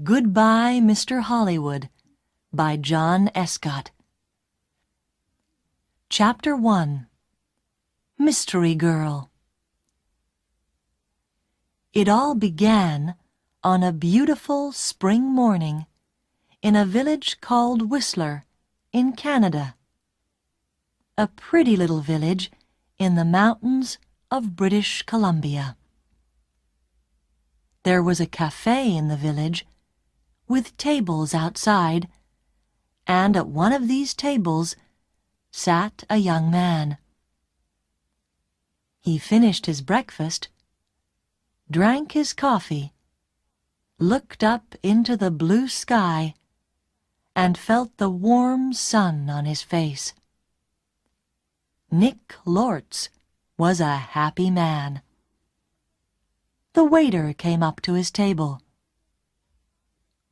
Goodbye, Mr. Hollywood, by John Escott. Chapter 1. Mystery Girl. It all began on a beautiful spring morning in a village called Whistler in Canada. A pretty little village in the mountains of British Columbia. There was a café in the village with tables outside, and at one of these tables sat a young man. He finished his breakfast, drank his coffee, looked up into the blue sky, and felt the warm sun on his face. Nick Lortz was a happy man. The waiter came up to his table.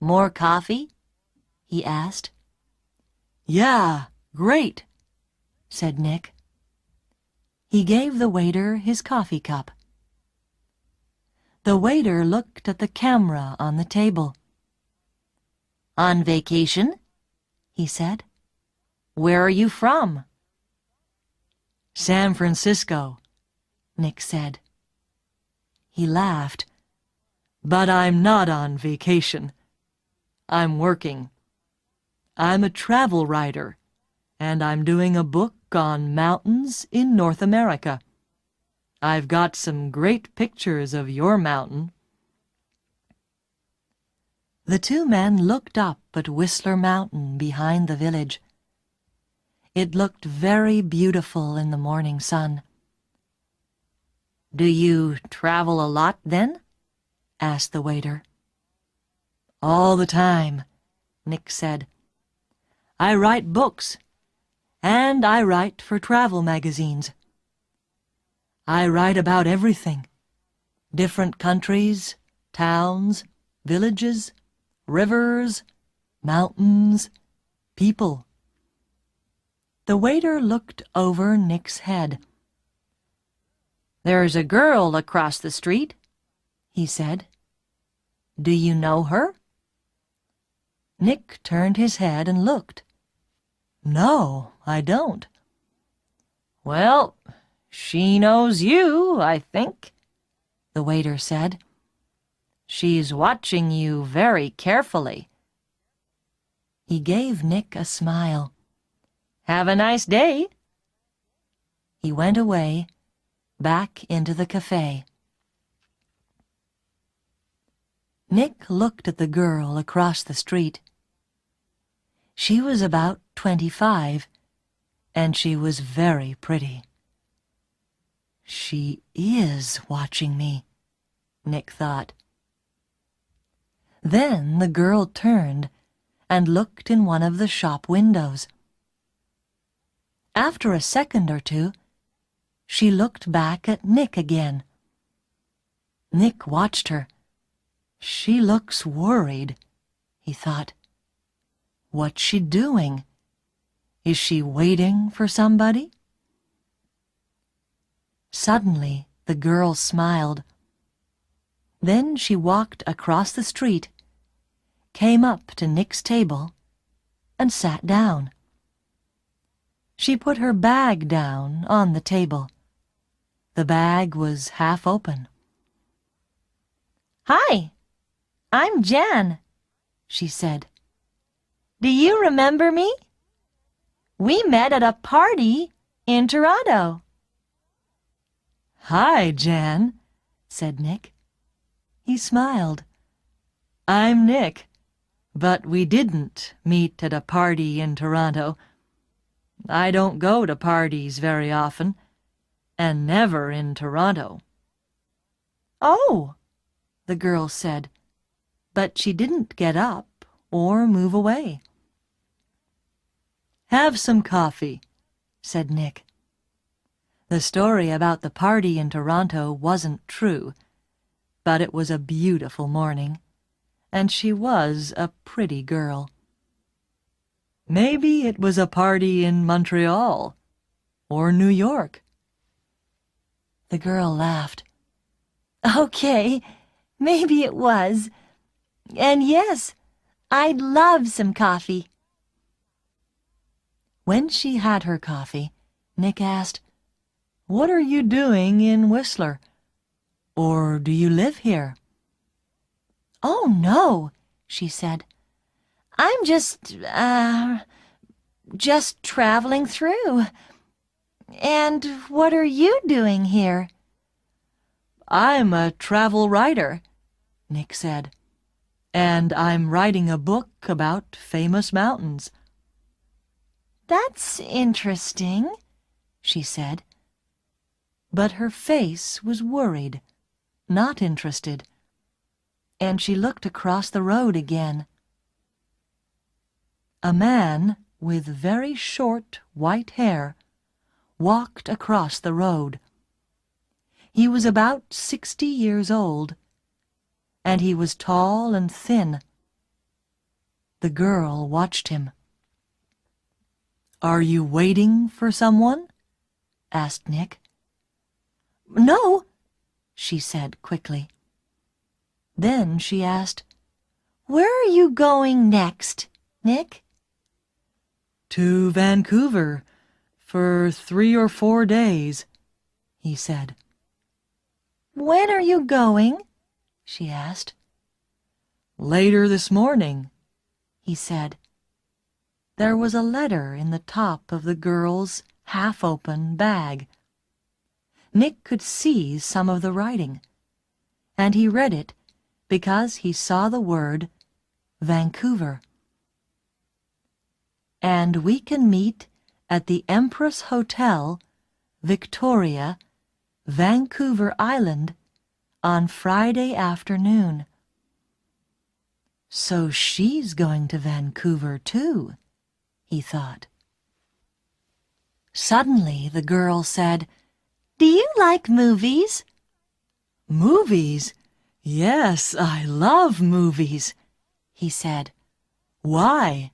"More coffee?" he asked. "Yeah, great," said Nick. He gave the waiter his coffee cup. The waiter looked at the camera on the table. "On vacation?" he said. "Where are you from?" "San Francisco," Nick said. He laughed. "But I'm not on vacation. I'm working. I'm a travel writer, and I'm doing a book on mountains in North America. I've got some great pictures of your mountain." The two men looked up at Whistler Mountain behind the village. It looked very beautiful in the morning sun. "Do you travel a lot, then?" asked the waiter. "All the time," Nick said. "I write books, and I write for travel magazines. I write about everything: different countries, towns, villages, rivers, mountains, people." The waiter looked over Nick's head. "There's a girl across the street," he said. "Do you know her?" Nick turned his head and looked. "No, I don't." "Well, she knows you, I think," the waiter said. "She's watching you very carefully." He gave Nick a smile. "Have a nice day." He went away, back into the café. Nick looked at the girl across the street. She was about 25, and she was very pretty. "She is watching me," Nick thought. Then the girl turned and looked in one of the shop windows. After a second or two, she looked back at Nick again. Nick watched her. "She looks worried," he thought. "What's she doing? Is she waiting for somebody?" Suddenly, the girl smiled. Then she walked across the street, came up to Nick's table, and sat down. She put her bag down on the table. The bag was half open. "Hi, I'm Jan," she said. "Do you remember me? We met at a party in Toronto." "Hi, Jan," said Nick. He smiled. "I'm Nick, but we didn't meet at a party in Toronto. I don't go to parties very often, and never in Toronto." "Oh," the girl said, but she didn't get up or move away. "Have some coffee," said Nick. The story about the party in Toronto wasn't true, but it was a beautiful morning, and she was a pretty girl. "Maybe it was a party in Montreal or New York." The girl laughed. "Okay, maybe it was. And yes, I'd love some coffee. When she had her coffee, Nick asked, "What are you doing in Whistler? Or do you live here?" "Oh, no," she said. "I'm just traveling through. And what are you doing here?" "I'm a travel writer," Nick said, "and I'm writing a book about famous mountains." "That's interesting," she said. But her face was worried, not interested, and she looked across the road again. A man with very short white hair walked across the road. He was about 60 years old, and he was tall and thin. The girl watched him. "Are you waiting for someone?" asked Nick. "No," she said quickly. Then she asked, "Where are you going next, Nick?" "To Vancouver for 3 or 4 days," he said. "When are you going?" she asked. "Later this morning," he said. There was a letter in the top of the girl's half-open bag. Nick could see some of the writing, and he read it because he saw the word Vancouver. "And we can meet at the Empress Hotel, Victoria, Vancouver Island, on Friday afternoon." So she's going to Vancouver too, he thought. Suddenly the girl said, "Do you like movies?" "Movies? Yes, I love movies," he said. "Why?"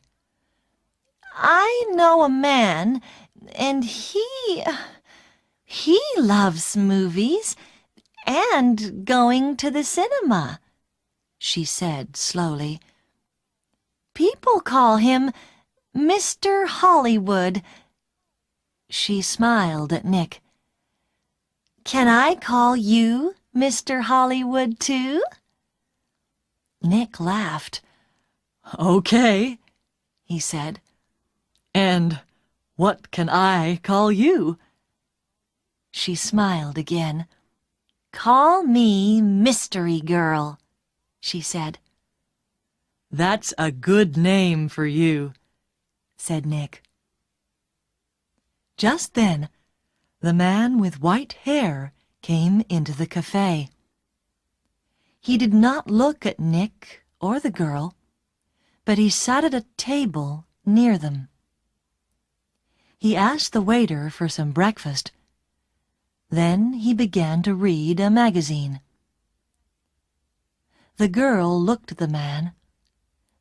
"I know a man, and he loves movies and going to the cinema," she said slowly. "People call him Mr. Hollywood." She smiled at Nick. "Can I call you Mr. Hollywood too?" Nick laughed. "Okay," he said. "And what can I call you?" She smiled again. "Call me Mystery Girl," she said. "That's a good name for you," said Nick. Just then, the man with white hair came into the café. He did not look at Nick or the girl, but he sat at a table near them. He asked the waiter for some breakfast. Then he began to read a magazine. The girl looked at the man,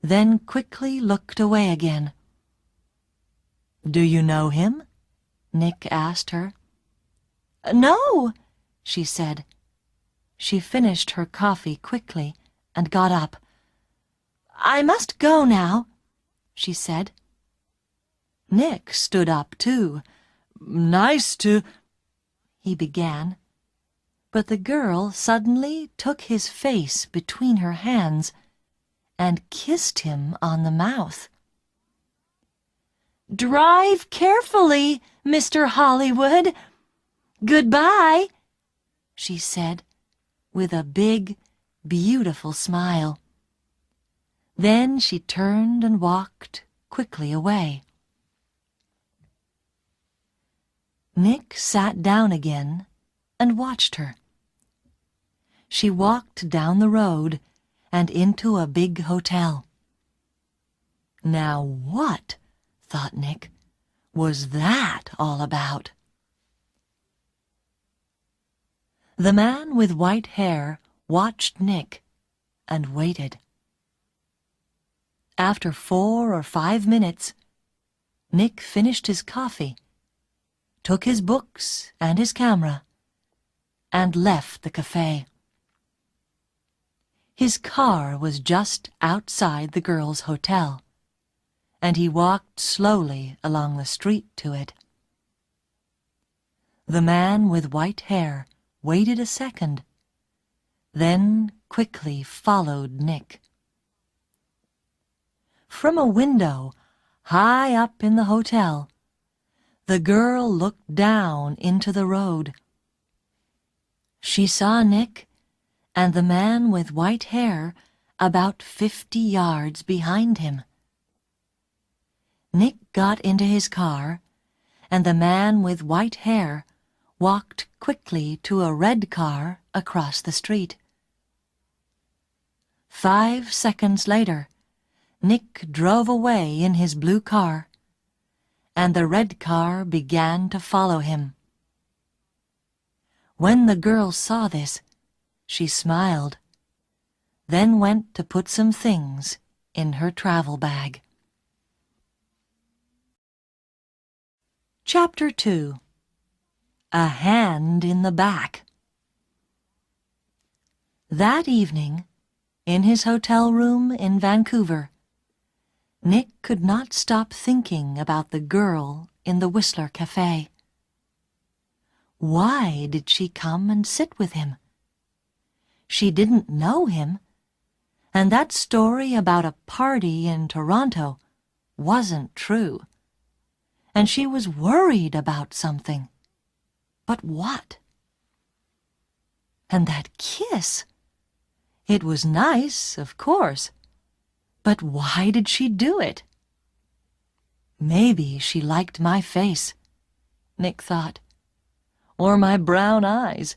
then quickly looked away again. "Do you know him?" Nick asked her. "No," she said. She finished her coffee quickly and got up. "I must go now," she said. Nick stood up too. "Nice to—" he began, but the girl suddenly took his face between her hands and kissed him on the mouth. "Drive carefully, Mr. Hollywood. Goodbye," she said, with a big, beautiful smile. Then she turned and walked quickly away. Nick sat down again and watched her. She walked down the road and into a big hotel. Now what, thought Nick, was that all about? The man with white hair watched Nick and waited. After 4 or 5 minutes, Nick finished his coffee, took his books and his camera, and left the café. His car was just outside the girl's hotel, and he walked slowly along the street to it. The man with white hair waited a second, then quickly followed Nick. From a window high up in the hotel, the girl looked down into the road. She saw Nick and the man with white hair about 50 yards behind him. Nick got into his car, and the man with white hair walked quickly to a red car across the street. 5 seconds later, Nick drove away in his blue car, and the red car began to follow him. When the girl saw this, she smiled, then went to put some things in her travel bag. Chapter 2. A Hand in the Back. That evening, in his hotel room in Vancouver, Nick could not stop thinking about the girl in the Whistler café. Why did she come and sit with him? She didn't know him, and that story about a party in Toronto wasn't true. And she was worried about something. But what? And that kiss! It was nice, of course, but why did she do it? Maybe she liked my face, Nick thought, or my brown eyes.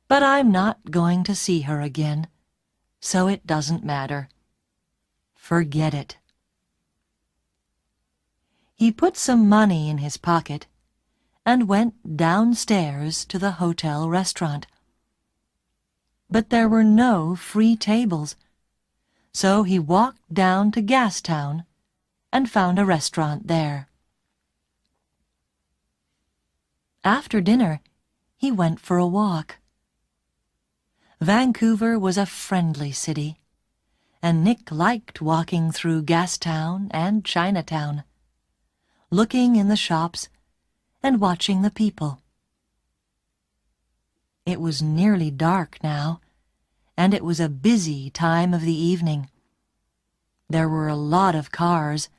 But I'm not going to see her again, so it doesn't matter. Forget it. He put some money in his pocket and went downstairs to the hotel restaurant. But there were no free tables, so he walked down to Gastown and found a restaurant there. After dinner, he went for a walk. Vancouver was a friendly city, and Nick liked walking through Gastown and Chinatown, looking in the shops and watching the people. It was nearly dark now, and it was a busy time of the evening. There were a lot of cars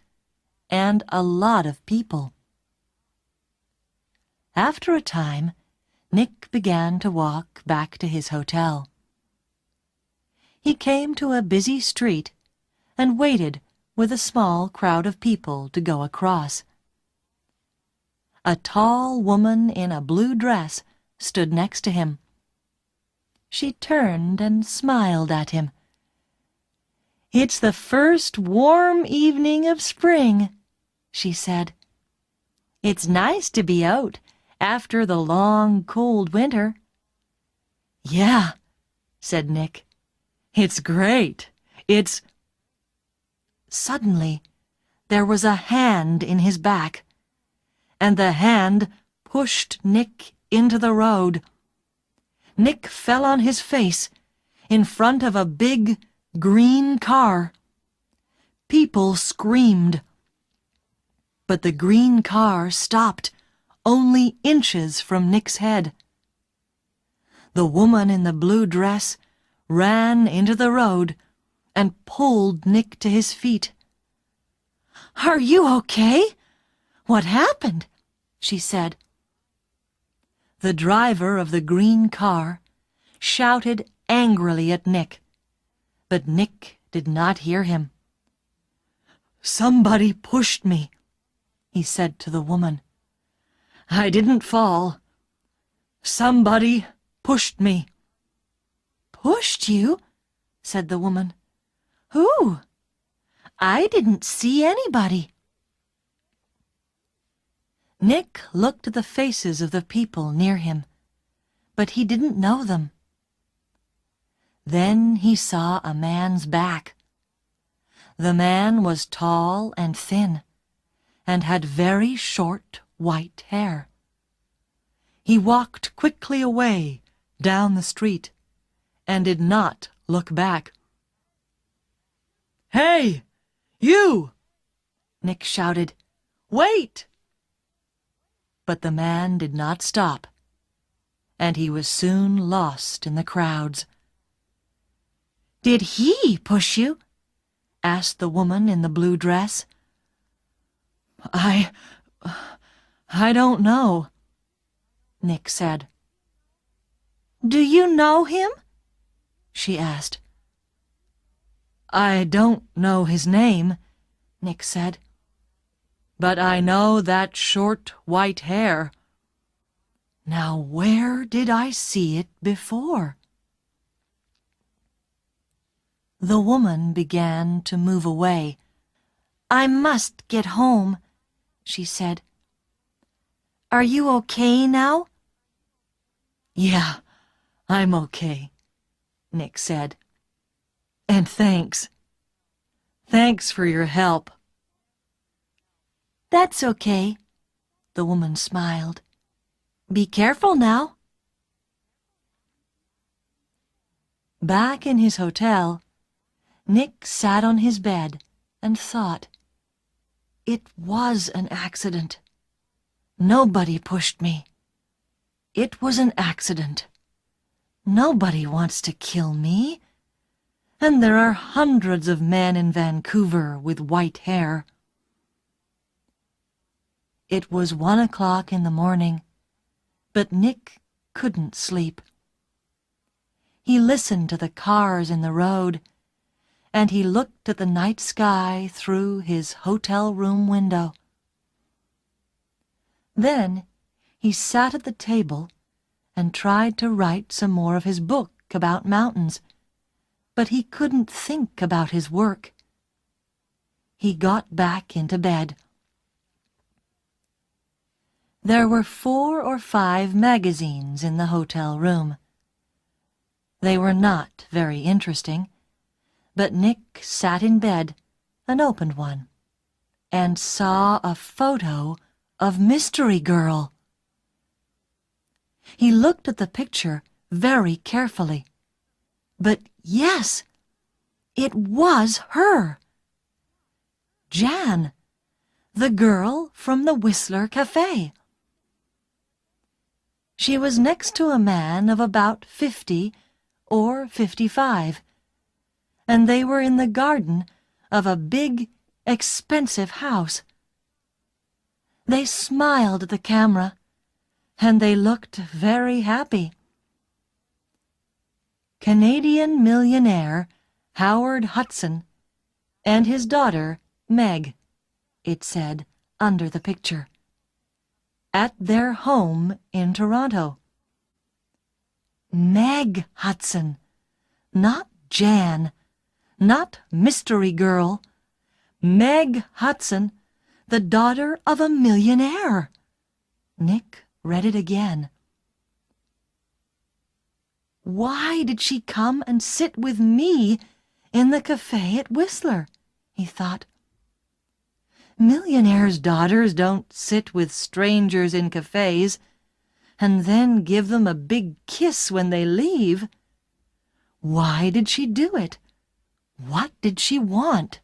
and a lot of people. After a time, Nick began to walk back to his hotel. He came to a busy street and waited with a small crowd of people to go across. A tall woman in a blue dress stood next to him. She turned and smiled at him. "It's the first warm evening of spring," she said. "It's nice to be out after the long, cold winter." "Yeah," said Nick. "It's great. It's—" Suddenly, there was a hand in his back, and the hand pushed Nick into the road. Nick fell on his face in front of a big green car. People screamed, but the green car stopped only inches from Nick's head. The woman in the blue dress ran into the road and pulled Nick to his feet. "Are you okay? What happened?" she said. The driver of the green car shouted angrily at Nick, but Nick did not hear him. "Somebody pushed me," he said to the woman. "I didn't fall. Somebody pushed me." "Pushed you?" said the woman. "Who? I didn't see anybody." Nick looked at the faces of the people near him, but he didn't know them. Then he saw a man's back. The man was tall and thin, and had very short white hair. He walked quickly away down the street and did not look back. "Hey, you!" Nick shouted. "Wait!" But the man did not stop, and he was soon lost in the crowds. "Did he push you?" asked the woman in the blue dress. I don't know," Nick said. "Do you know him?" she asked. "I don't know his name," Nick said. "But I know that short white hair. Now where did I see it before?" The woman began to move away. "I must get home," she said. "Are you okay now?" "Yeah, I'm okay," Nick said. "And thanks. Thanks for your help." "That's okay," the woman smiled. "Be careful now." Back in his hotel, Nick sat on his bed and thought. It was an accident. Nobody pushed me. It was an accident. Nobody wants to kill me. And there are hundreds of men in Vancouver with white hair. It was 1 o'clock in the morning, but Nick couldn't sleep. He listened to the cars in the road, and he looked at the night sky through his hotel room window. Then he sat at the table and tried to write some more of his book about mountains, but he couldn't think about his work. He got back into bed. There were 4 or 5 magazines in the hotel room. They were not very interesting, but Nick sat in bed and opened one and saw a photo of Mystery Girl. He looked at the picture very carefully, but yes, it was her. Jan, the girl from the Whistler Café. She was next to a man of about 50 or 55, and they were in the garden of a big, expensive house. They smiled at the camera, and they looked very happy. Canadian millionaire Howard Hudson and his daughter Meg, it said under the picture, at their home in Toronto. Meg Hudson, not Jan, not Mystery Girl. Meg Hudson, the daughter of a millionaire. Nick read it again. Why did she come and sit with me in the cafe at Whistler? He thought. Millionaires' daughters don't sit with strangers in cafes and then give them a big kiss when they leave. Why did she do it? What did she want?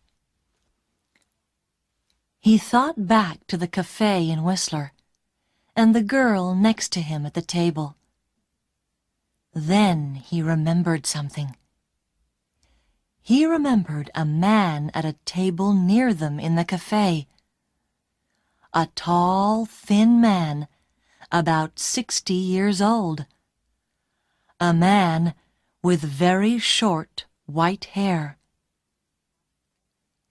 He thought back to the cafe in Whistler and the girl next to him at the table. Then he remembered something. He remembered a man at a table near them in the cafe. A tall, thin man, about 60 years old. A man with very short white hair.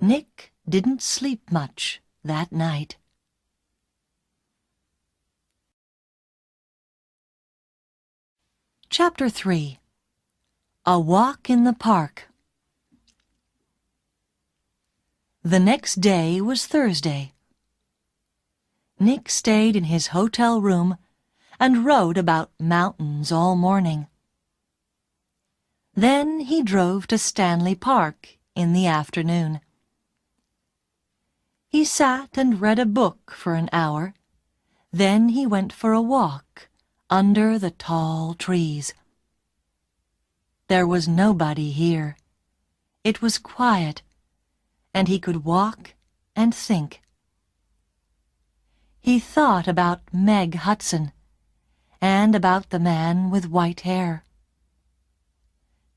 Nick didn't sleep much that night. Chapter 3. A Walk in the Park. The next day was Thursday. Nick stayed in his hotel room and wrote about mountains all morning. Then he drove to Stanley Park in the afternoon. He sat and read a book for an hour. Then he went for a walk under the tall trees. There was nobody here. It was quiet, and he could walk and think. He thought about Meg Hudson and about the man with white hair.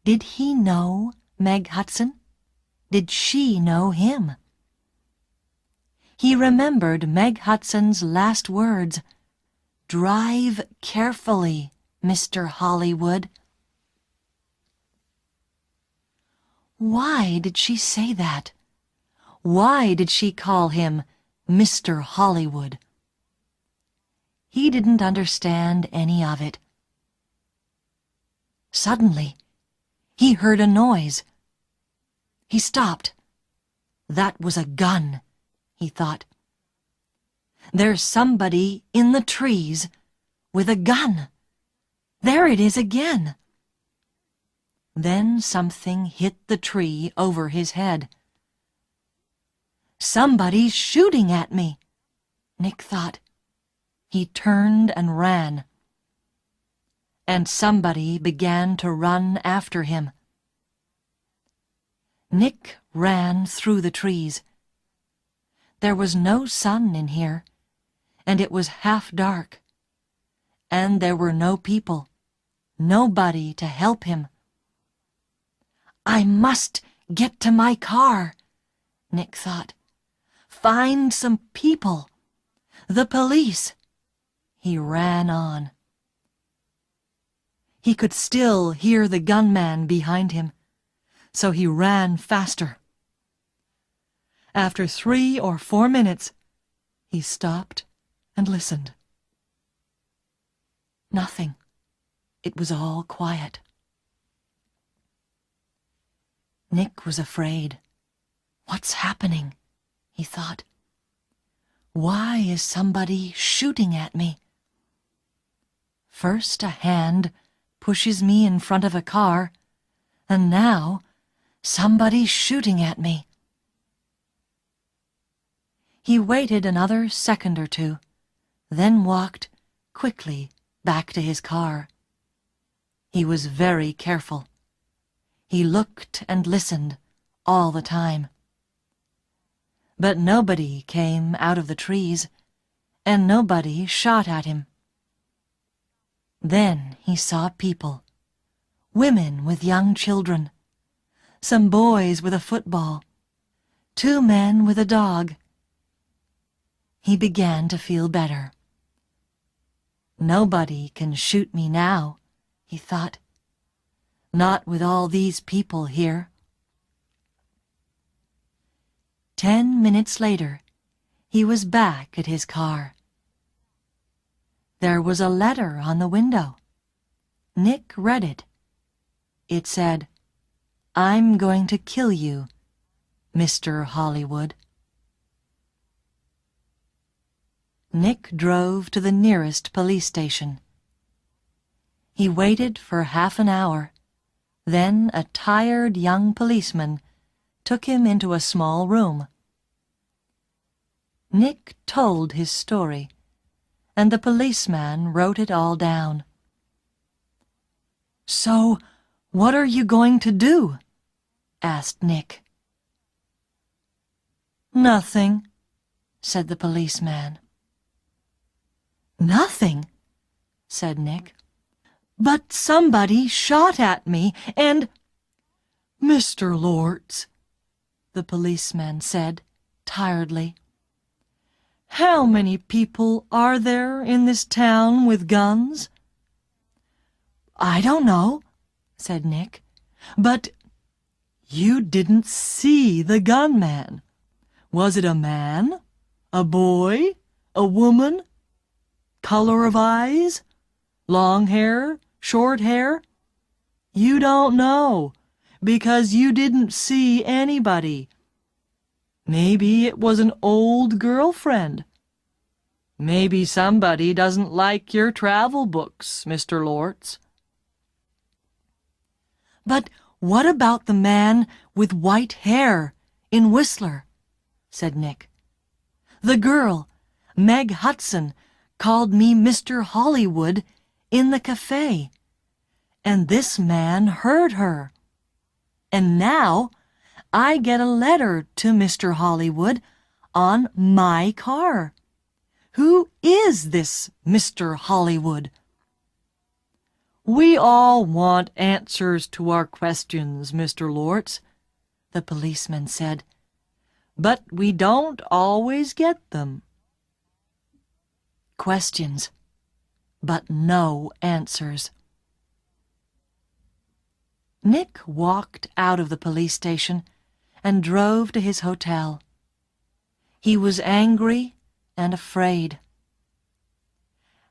Did he know Meg Hudson? Did she know him? He remembered Meg Hudson's last words, "Drive carefully, Mr. Hollywood." Why did she say that? Why did she call him Mr. Hollywood? He didn't understand any of it. Suddenly, he heard a noise. He stopped. That was a gun, he thought. There's somebody in the trees with a gun. There it is again. Then something hit the tree over his head. Somebody's shooting at me, Nick thought. He turned and ran. And somebody began to run after him. Nick ran through the trees. There was no sun in here, and it was half dark. And there were no people, nobody to help him. I must get to my car, Nick thought. Find some people. The police. He ran on. He could still hear the gunman behind him, so he ran faster. After 3 or 4 minutes, he stopped and listened. Nothing. It was all quiet. Nick was afraid. What's happening? He thought. Why is somebody shooting at me? First a hand pushes me in front of a car, and now somebody's shooting at me. He waited another second or two, then walked quickly back to his car. He was very careful. He looked and listened all the time. But nobody came out of the trees, and nobody shot at him. Then he saw people, women with young children, some boys with a football, 2 men with a dog. He began to feel better. Nobody can shoot me now, he thought. Not with all these people here. 10 minutes later, he was back at his car. There was a letter on the window. Nick read it. It said, "I'm going to kill you, Mr. Hollywood." Nick drove to the nearest police station. He waited for half an hour. Then a tired young policeman took him into a small room. Nick told his story, and the policeman wrote it all down. "So, what are you going to do?" asked Nick. "Nothing," said the policeman. "Nothing?" said Nick. "But somebody shot at me, and—" "Mr. Lortz," the policeman said tiredly, "how many people are there in this town with guns?" "I don't know," said Nick, "but—" "You didn't see the gunman. Was it a man? A boy? A woman? Color of eyes? Long hair? Short hair? You don't know, because you didn't see anybody. Maybe it was an old girlfriend. Maybe somebody doesn't like your travel books, Mr. Lortz." "But what about the man with white hair in Whistler?" said Nick. "The girl, Meg Hudson, called me Mr. Hollywood in the café, and this man heard her. And now I get a letter to Mr. Hollywood on my car. Who is this Mr. Hollywood? We all want answers to our questions, Mr. Lortz, the policeman said, but we don't always get them. Questions, but no answers. Nick walked out of the police station and drove to his hotel. He was angry and afraid.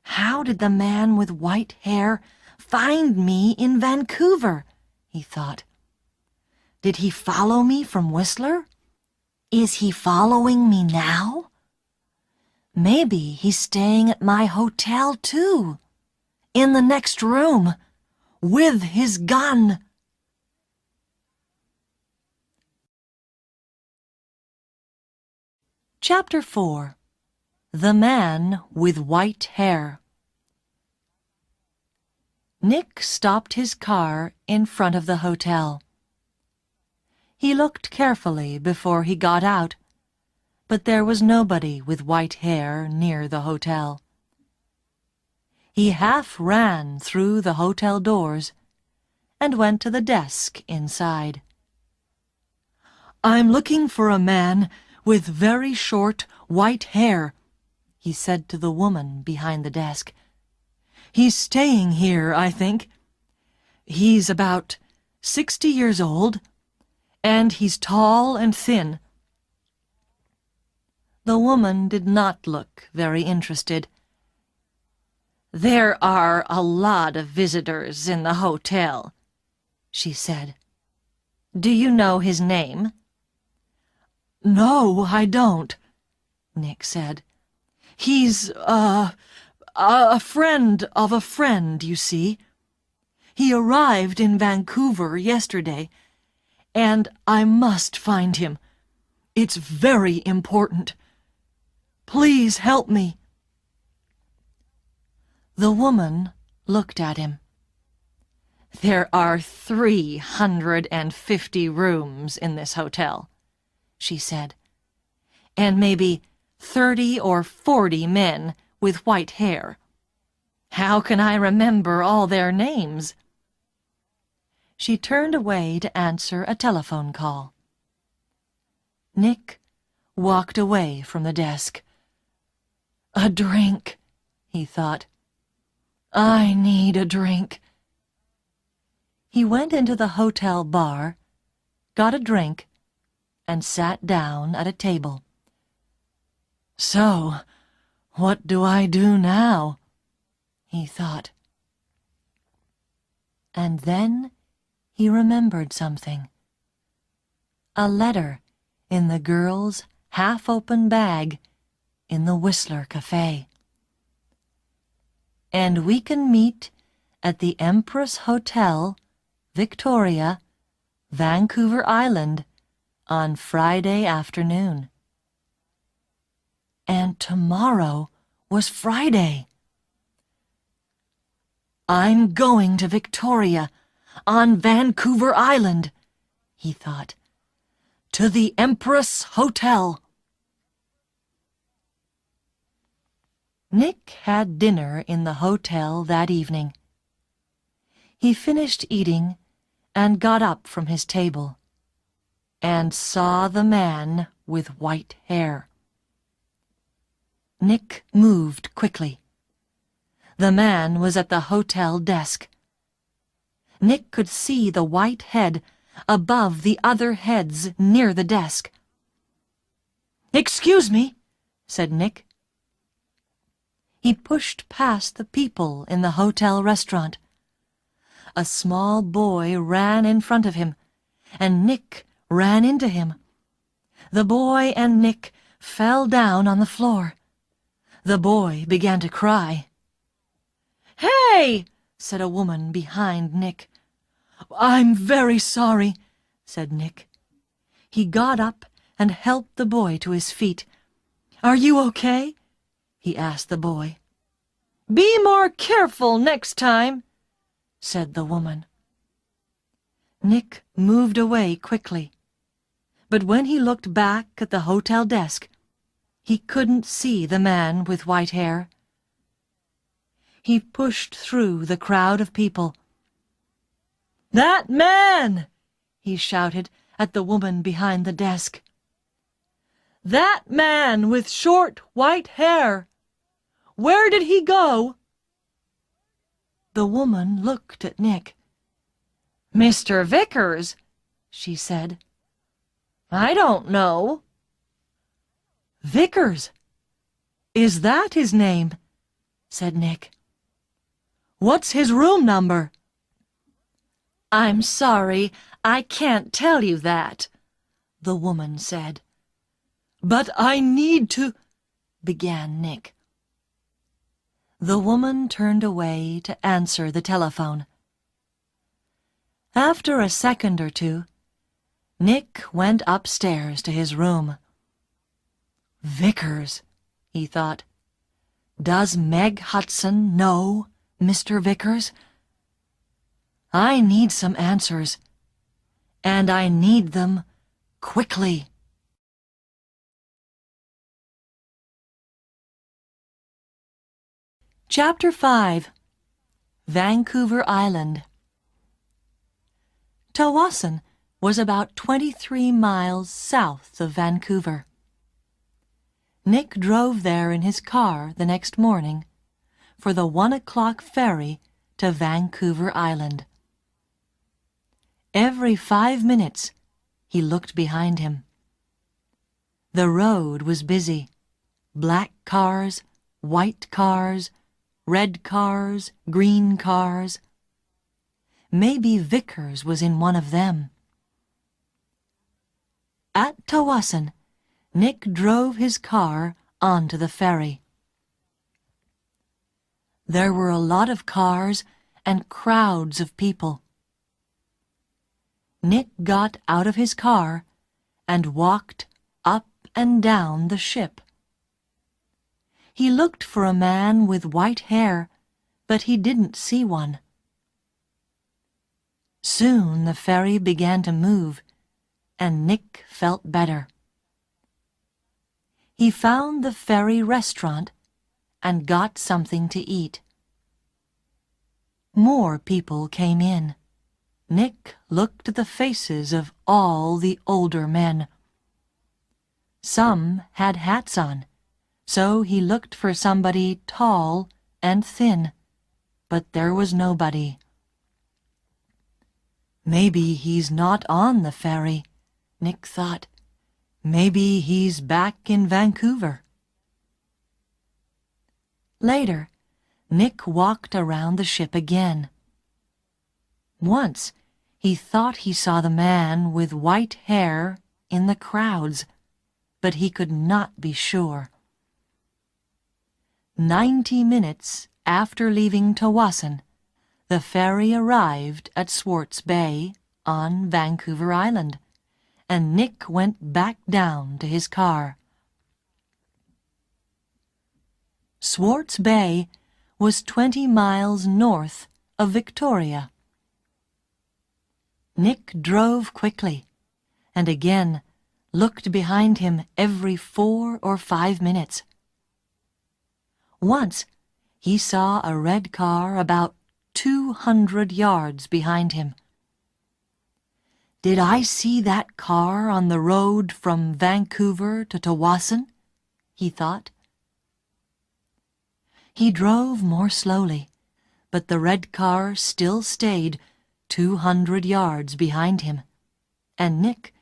How did the man with white hair find me in Vancouver? He thought. Did he follow me from Whistler? Is he following me now? Maybe he's staying at my hotel too, in the next room, with his gun. Chapter 4. The Man with White Hair. Nick stopped his car in front of the hotel. He looked carefully before he got out, but there was nobody with white hair near the hotel. He half ran through the hotel doors and went to the desk inside. "I'm looking for a man with very short white hair," he said to the woman behind the desk. "He's staying here, I think. He's about 60 years old, and he's tall and thin." The woman did not look very interested. "There are a lot of visitors in the hotel," she said. "Do you know his name?" "No, I don't," Nick said. "He's, a friend of a friend, you see. He arrived in Vancouver yesterday, and I must find him. It's very important. Please help me." The woman looked at him. "There are 350 rooms in this hotel," she said, "and maybe 30 or 40 men with white hair. How can I remember all their names?" She turned away to answer a telephone call. Nick walked away from the desk. "A drink," he thought. "I need a drink." He went into the hotel bar, got a drink, and sat down at a table. "So, what do I do now?" he thought. And then he remembered something. A letter in the girl's half-open bag in the Whistler café. "And we can meet at the Empress Hotel, Victoria, Vancouver Island, on Friday afternoon." And tomorrow was Friday. "I'm going to Victoria, on Vancouver Island," he thought. "To the Empress Hotel." Nick had dinner in the hotel that evening. He finished eating and got up from his table and saw the man with white hair. Nick moved quickly. The man was at the hotel desk. Nick could see the white head above the other heads near the desk. "Excuse me," said Nick. He pushed past the people in the hotel restaurant. A small boy ran in front of him, and Nick ran into him. The boy and Nick fell down on the floor. The boy began to cry. "Hey!" said a woman behind Nick. "I'm very sorry," said Nick. He got up and helped the boy to his feet. "Are you okay?" he asked the boy. "Be more careful next time," said the woman. Nick moved away quickly, but when he looked back at the hotel desk, he couldn't see the man with white hair. He pushed through the crowd of people. "That man!" he shouted at the woman behind the desk. "That man with short white hair! Where did he go?" The woman looked at Nick. "Mr. Vickers," she said. "I don't know." "Vickers? Is that his name?" said Nick. "What's his room number?" "I'm sorry, I can't tell you that," the woman said. "But I need to—" began Nick. The woman turned away to answer the telephone. After a second or two, Nick went upstairs to his room. "Vickers," he thought. "Does Meg Hudson know Mr. Vickers? I need some answers, and I need them quickly." Chapter 5. Vancouver Island. Tawasin was about 23 miles south of Vancouver. Nick drove there in his car the next morning for the 1 o'clock ferry to Vancouver Island. Every 5 minutes he looked behind him. The road was busy. Black cars, white cars, red cars, green cars. Maybe Vickers was in one of them. At Tawasin, Nick drove his car onto the ferry. There were a lot of cars and crowds of people. Nick got out of his car and walked up and down the ship. He looked for a man with white hair, but he didn't see one. Soon the ferry began to move, and Nick felt better. He found the ferry restaurant and got something to eat. More people came in. Nick looked at the faces of all the older men. Some had hats on, so he looked for somebody tall and thin, but there was nobody. Maybe he's not on the ferry, Nick thought. Maybe he's back in Vancouver. Later, Nick walked around the ship again. Once, he thought he saw the man with white hair in the crowds, but he could not be sure. 90 minutes after leaving Tawasin, the ferry arrived at Swartz Bay on Vancouver Island, and Nick went back down to his car. Swartz Bay was 20 miles north of Victoria. Nick drove quickly, and again looked behind him every 4 or 5 minutes. Once he saw a red car about 200 yards behind him. "Did I see that car on the road from Vancouver to Tawasin?" he thought. He drove more slowly, but the red car still stayed 200 yards behind him, and Nick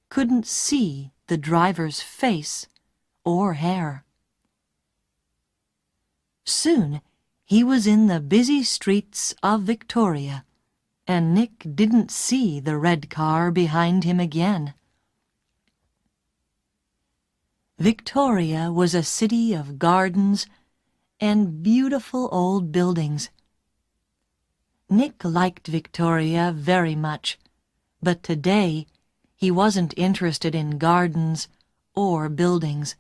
couldn't see the driver's face or hair. Soon he was in the busy streets of Victoria, and Nick didn't see the red car behind him again. Victoria was a city of gardens and beautiful old buildings. Nick liked Victoria very much, but today he wasn't interested in gardens or buildings.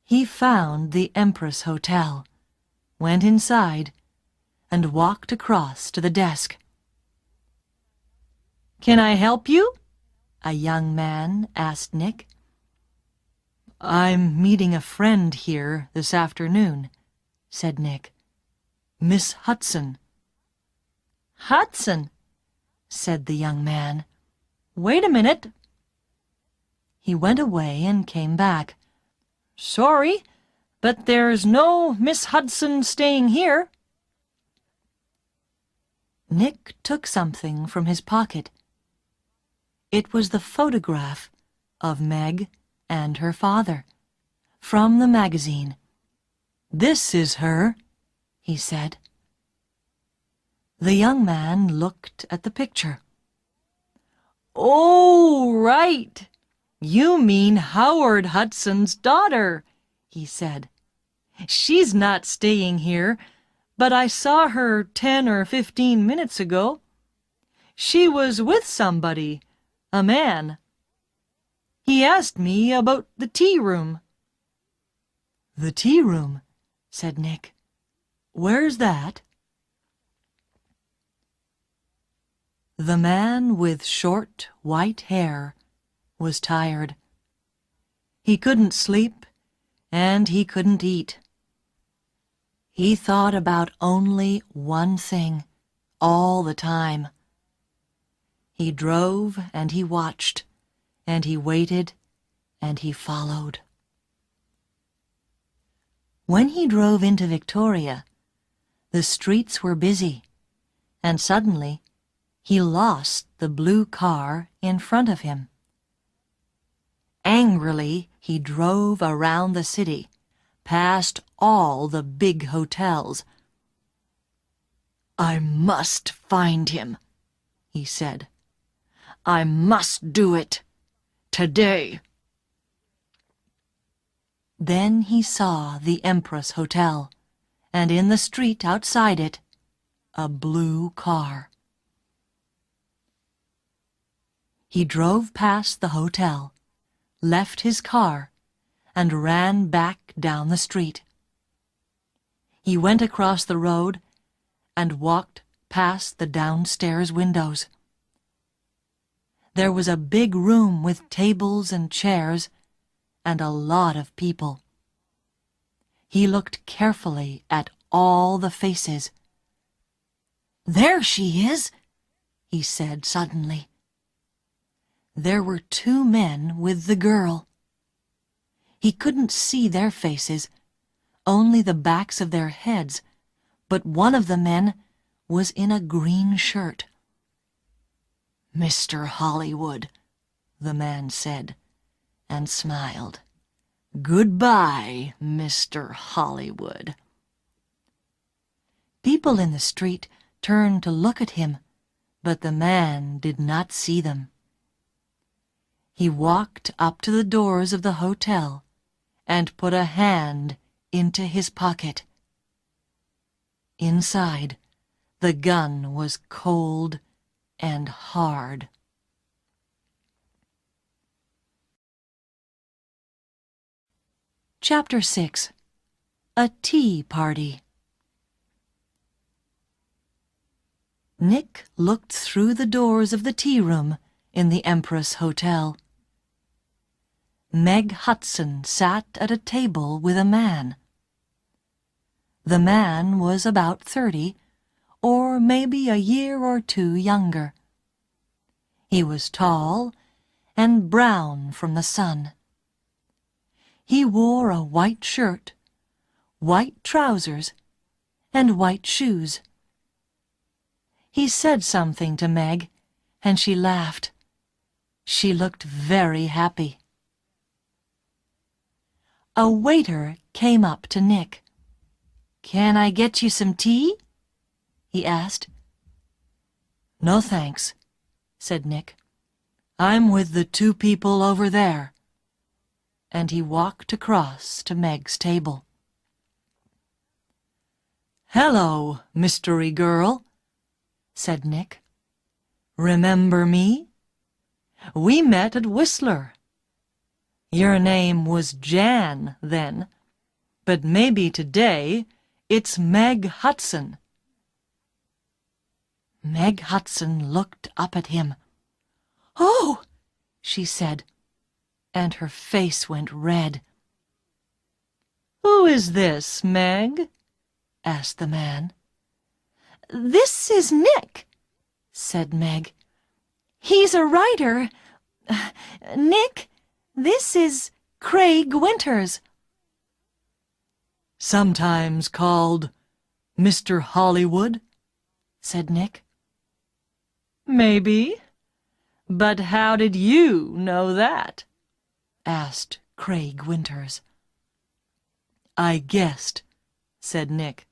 He found the Empress Hotel, went inside, and walked across to the desk. "Can I help you?" a young man asked Nick. "I'm meeting a friend here this afternoon," said Nick. "Miss Hudson." "Hudson," said the young man. "Wait a minute." He went away and came back. "Sorry, but there's no Miss Hudson staying here." Nick took something from his pocket. It was the photograph of Meg and her father, from the magazine. "This is her," he said. The young man looked at the picture. "Oh, right! You mean Howard Hudson's daughter," he said. "She's not staying here, but I saw her 10 or 15 minutes ago. She was with somebody, a man. He asked me about the tea room." "The tea room," said Nick. "Where's that?" The man with short white hair was tired. He couldn't sleep, and he couldn't eat. He thought about only one thing all the time. He drove and he watched, and he waited and he followed. When he drove into Victoria, the streets were busy, and suddenly he lost the blue car in front of him. Angrily, he drove around the city, past all the big hotels. "I must find him," he said. "I must do it. Today." Then he saw the Empress Hotel, and in the street outside it, a blue car. He drove past the hotel, left his car, and ran back down the street. He went across the road and walked past the downstairs windows. There was a big room with tables and chairs and a lot of people. He looked carefully at all the faces. "There she is," he said suddenly. There were 2 men with the girl. He couldn't see their faces, only the backs of their heads, but one of the men was in a green shirt. "Mr. Hollywood," the man said, and smiled. "Goodbye, Mr. Hollywood." People in the street turned to look at him, but the man did not see them. He walked up to the doors of the hotel and put a hand into his pocket. Inside, the gun was cold and hard. Chapter 6. A Tea Party. Nick looked through the doors of the tea room in the Empress Hotel. Meg Hudson sat at a table with a man. The man was about 30, or maybe a year or 2 younger. He was tall and brown from the sun. He wore a white shirt, white trousers, and white shoes. He said something to Meg, and she laughed. She looked very happy. A waiter came up to Nick. "Can I get you some tea?" he asked. "No, thanks," said Nick. "I'm with the 2 people over there." And he walked across to Meg's table. "Hello, mystery girl," said Nick. "Remember me? We met at Whistler. Your name was Jan then, but maybe today it's Meg Hudson. Meg Hudson looked up at him. "Oh!" she said, and her face went red. "Who is this, Meg?" asked the man. "This is Nick," said Meg. "He's a writer. Nick, this is Craig Winters." "Sometimes called Mr. Hollywood," said Nick. "Maybe. But how did you know that?" asked Craig Winters. "I guessed," said Nick,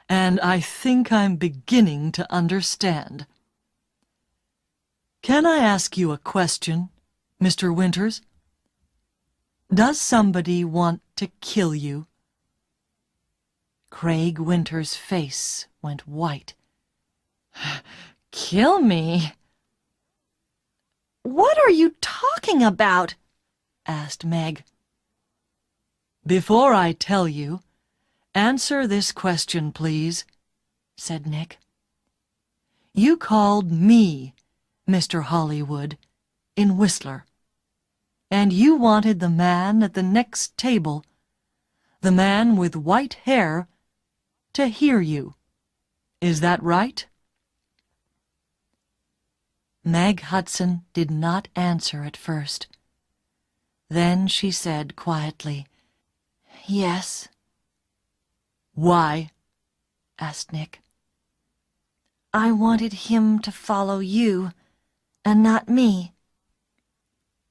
"and I think I'm beginning to understand. Can I ask you a question, Mr. Winters? Does somebody want to kill you?" Craig Winters' face went white. "Kill me? What are you talking about?" asked Meg. "Before I tell you, answer this question, please," said Nick. "You called me Mr. Hollywood in Whistler, and you wanted the man at the next table, the man with white hair, to hear you. Is that right?" Meg Hudson did not answer at first. Then she said quietly, "Yes." "Why?" asked Nick. "I wanted him to follow you, and not me."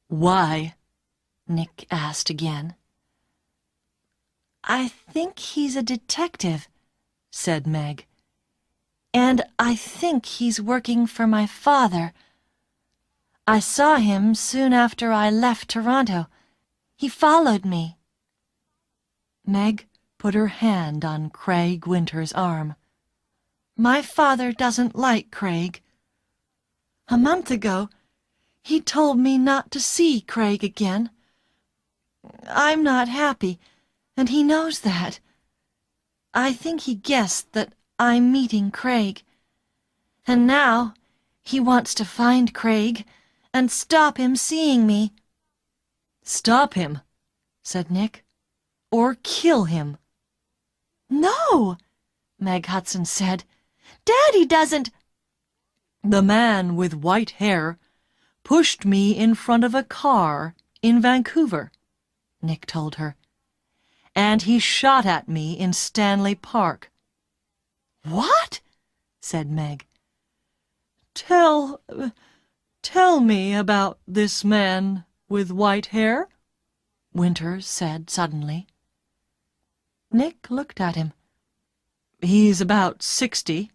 "Why?" Nick asked again. "I think he's a detective," said Meg. "And I think he's working for my father. I saw him soon after I left Toronto. He followed me." Meg put her hand on Craig Winters' arm. "My father doesn't like Craig. A month ago, he told me not to see Craig again. I'm not happy, and he knows that. I think he guessed that I'm meeting Craig. And now he wants to find Craig and stop him seeing me." "Stop him," said Nick, "or kill him." "No," Meg Hudson said. "Daddy doesn't—" "The man with white hair pushed me in front of a car in Vancouver," Nick told her. "And he shot at me in Stanley Park." "What?" said Meg. Tell me about this man with white hair," Winters said suddenly. Nick looked at him. "He's about 60,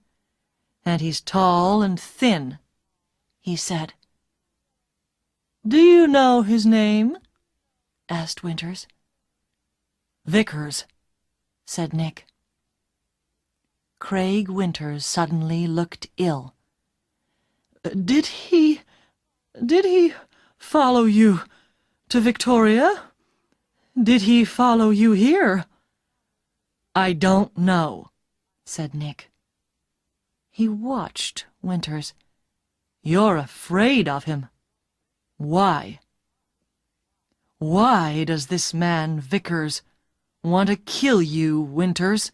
and he's tall and thin," he said. "Do you know his name?" asked Winters. "Vickers," said Nick. Craig Winters suddenly looked ill. Did he follow you to Victoria? Did he follow you here?" "I don't know," said Nick. He watched Winters. "You're afraid of him. Why? Why does this man Vickers want to kill you, Winters?"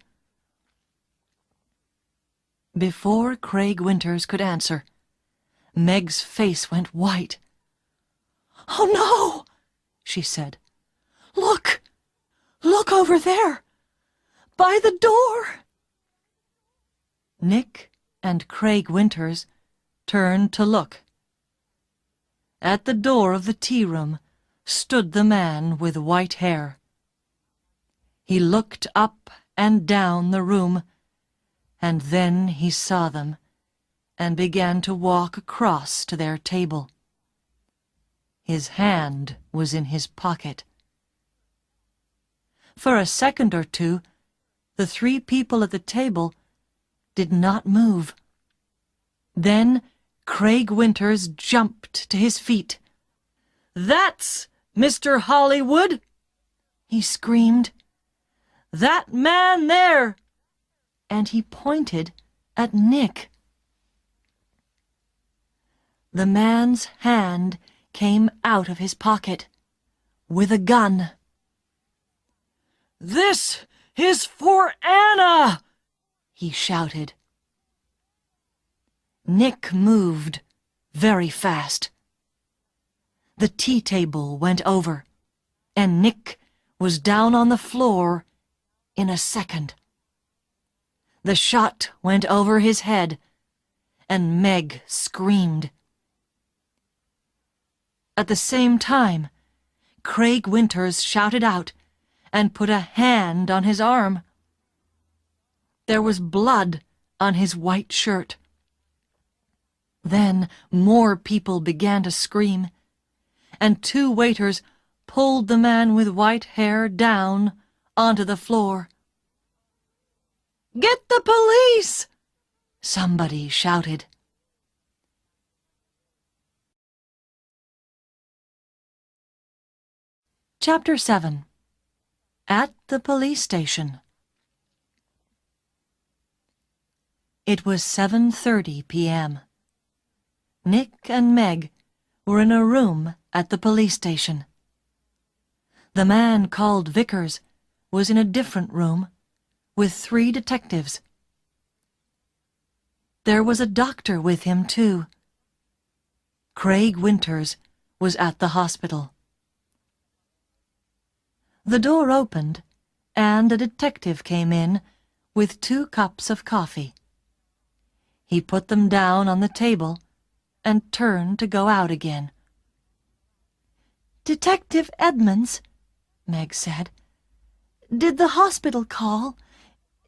Before Craig Winters could answer, Meg's face went white. "Oh, no!" she said. "Look! Look over there! By the door!" Nick and Craig Winters turned to look. At the door of the tea-room stood the man with white hair. He looked up and down the room, and then he saw them and began to walk across to their table. His hand was in his pocket. For a second or two, the three people at the table did not move. Then Craig Winters jumped to his feet. "That's Mr. Hollywood!" he screamed. "That man there!" And he pointed at Nick. The man's hand came out of his pocket with a gun. "This is for Anna!" he shouted. Nick moved very fast. The tea table went over, and Nick was down on the floor in a second. The shot went over his head, and Meg screamed. At the same time, Craig Winters shouted out and put a hand on his arm. There was blood on his white shirt. Then more people began to scream, and 2 waiters pulled the man with white hair down onto the floor. "Get the police!" somebody shouted. Chapter 7. At the Police Station. It was 7:30 p.m. Nick and Meg were in a room at the police station. The man called Vickers was in a different room with 3 detectives. There was a doctor with him, too. Craig Winters was at the hospital. The door opened, and a detective came in with 2 cups of coffee. He put them down on the table and turned to go out again. "Detective Edmonds," Meg said, "did the hospital call?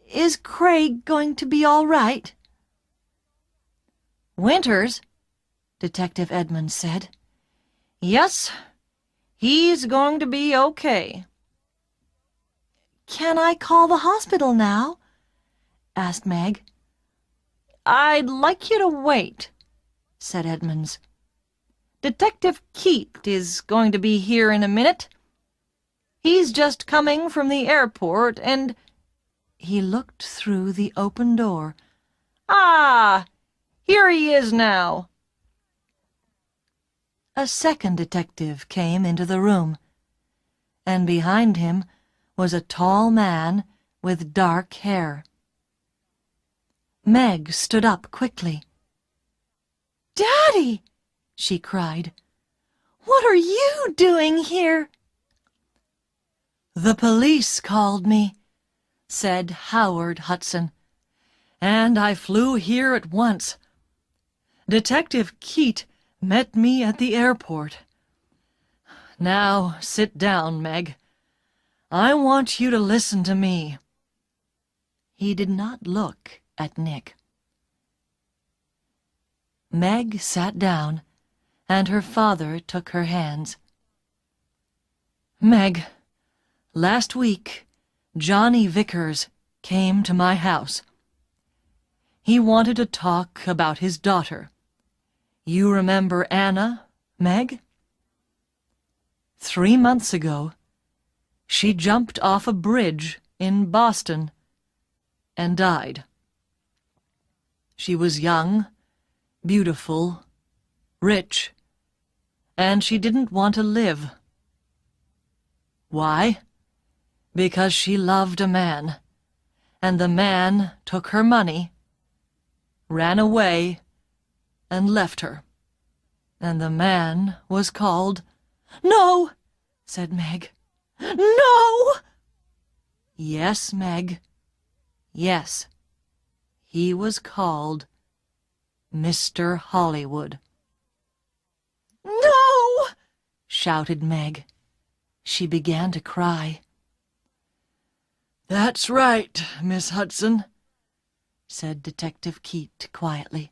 Is Craig going to be all right?" "Winters," Detective Edmonds said. "Yes, he's going to be okay." "Can I call the hospital now?" asked Meg. "I'd like you to wait," said Edmonds. "Detective Keat is going to be here in a minute. He's just coming from the airport, and—" He looked through the open door. "Ah, here he is now." A second detective came into the room, and behind him was a tall man with dark hair. Meg stood up quickly. "Daddy!" she cried. "What are you doing here?" "The police called me," said Howard Hudson, "and I flew here at once. Detective Keat met me at the airport. Now sit down, Meg. I want you to listen to me." He did not look at Nick. Meg sat down, and her father took her hands. "Meg, last week, Johnny Vickers came to my house. He wanted to talk about his daughter. You remember Anna, Meg? 3 months ago, she jumped off a bridge in Boston and died. She was young, beautiful, rich, and she didn't want to live. Why? Because she loved a man, and the man took her money, ran away, and left her. And the man was called—" "No!" said Meg. "No!" "Yes, Meg. Yes. He was called Mr. Hollywood." "No!" shouted Meg. She began to cry. "That's right, Miss Hudson," said Detective Keat quietly.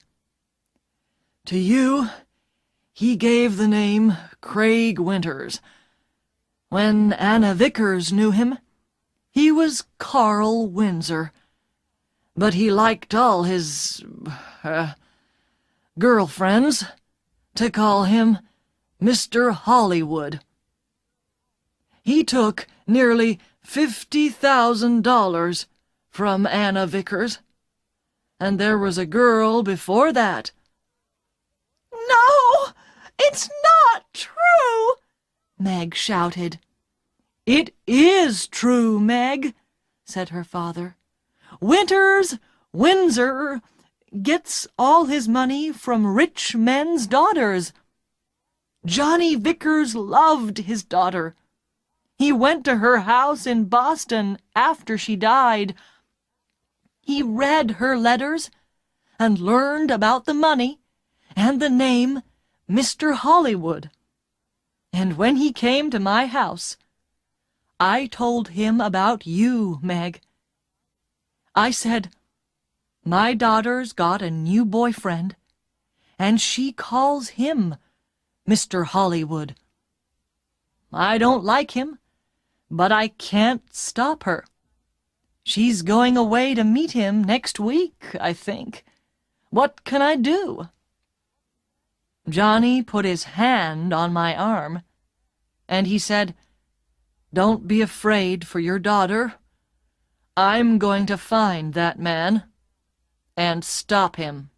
"To you, he gave the name Craig Winters. When Anna Vickers knew him, he was Carl Windsor. But he liked all his girlfriends to call him Mr. Hollywood. He took nearly $50,000 from Anna Vickers, and there was a girl before that." "No!" Meg shouted. "It is true, Meg," said her father. Windsor gets all his money from rich men's daughters. Johnny Vickers loved his daughter. He went to her house in Boston after she died. He read her letters and learned about the money and the name Mr. Hollywood. And when he came to my house, I told him about you, Meg. I said, 'My daughter's got a new boyfriend, and she calls him Mr. Hollywood. I don't like him, but I can't stop her. She's going away to meet him next week, I think. What can I do?' Johnny put his hand on my arm, and he said, 'Don't be afraid for your daughter. I'm going to find that man and stop him.'"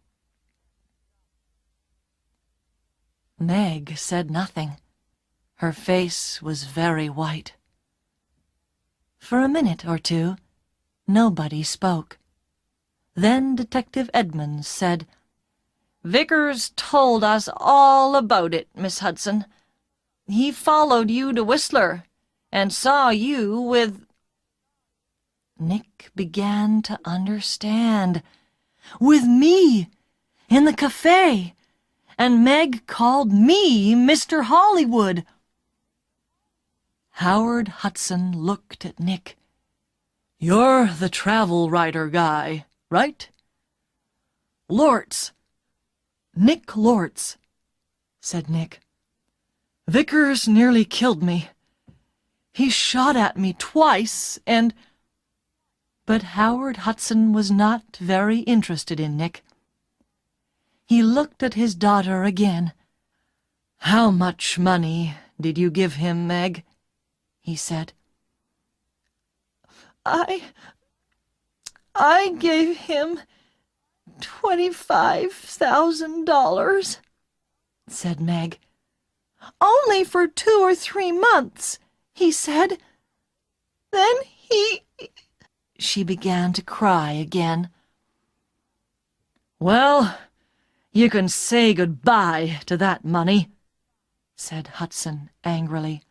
Meg said nothing. Her face was very white. For a minute or two, nobody spoke. Then Detective Edmonds said, "Vickers told us all about it, Miss Hudson. He followed you to Whistler and saw you with—" Nick began to understand. "With me, in the café, and Meg called me Mr. Hollywood." Howard Hudson looked at Nick. "You're the travel writer guy, right?" "Lortz. Nick Lortz," said Nick. "Vickers nearly killed me. He shot at me twice, and—" But Howard Hudson was not very interested in Nick. He looked at his daughter again. "How much money did you give him, Meg?" he said. I gave him $25,000, said Meg. "Only for 2 or 3 months, he said. Then he—" She began to cry again. "Well, you can say goodbye to that money," said Hudson angrily.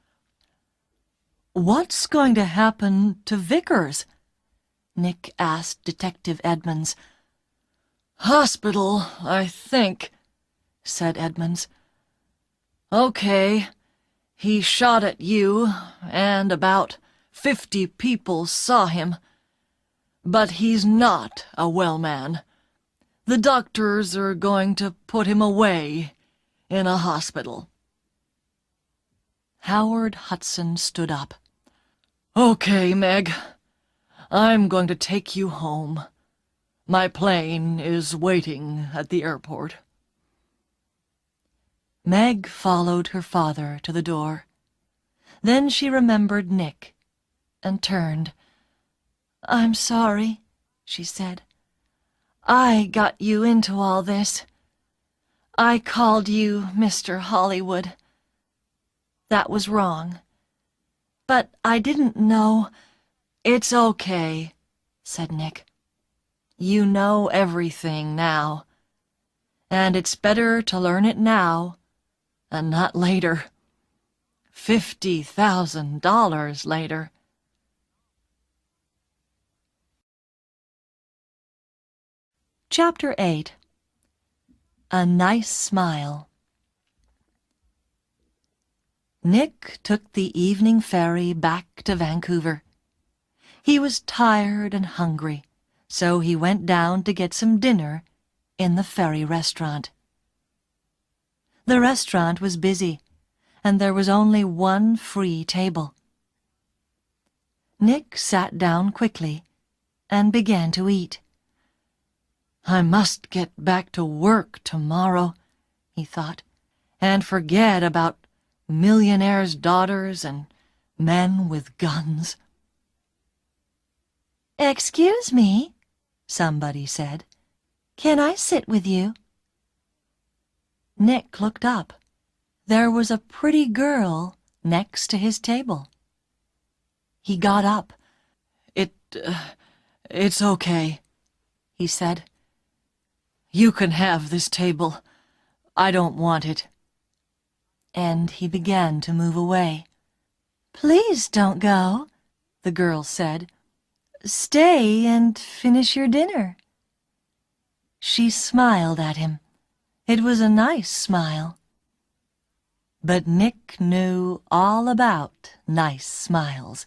"What's going to happen to Vickers?" Nick asked Detective Edmonds. "Hospital, I think," said Edmonds. "Okay, he shot at you, and about 50 people saw him. But he's not a well man. The doctors are going to put him away in a hospital." Howard Hudson stood up. "Okay, Meg. I'm going to take you home. My plane is waiting at the airport." Meg followed her father to the door. Then she remembered Nick and turned. "I'm sorry," she said. "I got you into all this. I called you Mr. Hollywood. That was wrong. But I didn't know—" "It's okay," said Nick. "You know everything now. And it's better to learn it now and not later. $50,000 later." Chapter 8. A Nice Smile. Nick took the evening ferry back to Vancouver. He was tired and hungry, so he went down to get some dinner in the ferry restaurant. The restaurant was busy, and there was only one free table. Nick sat down quickly and began to eat. "I must get back to work tomorrow," he thought, "and forget about millionaires' daughters and men with guns." "Excuse me," somebody said. "Can I sit with you?" Nick looked up. There was a pretty girl next to his table. He got up. It's okay," he said. "You can have this table. I don't want it." And he began to move away. "Please don't go," the girl said. "Stay and finish your dinner." She smiled at him. It was a nice smile. But Nick knew all about nice smiles.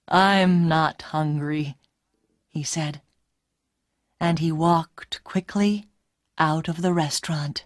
"I'm not hungry," he said. And he walked quickly out of the restaurant.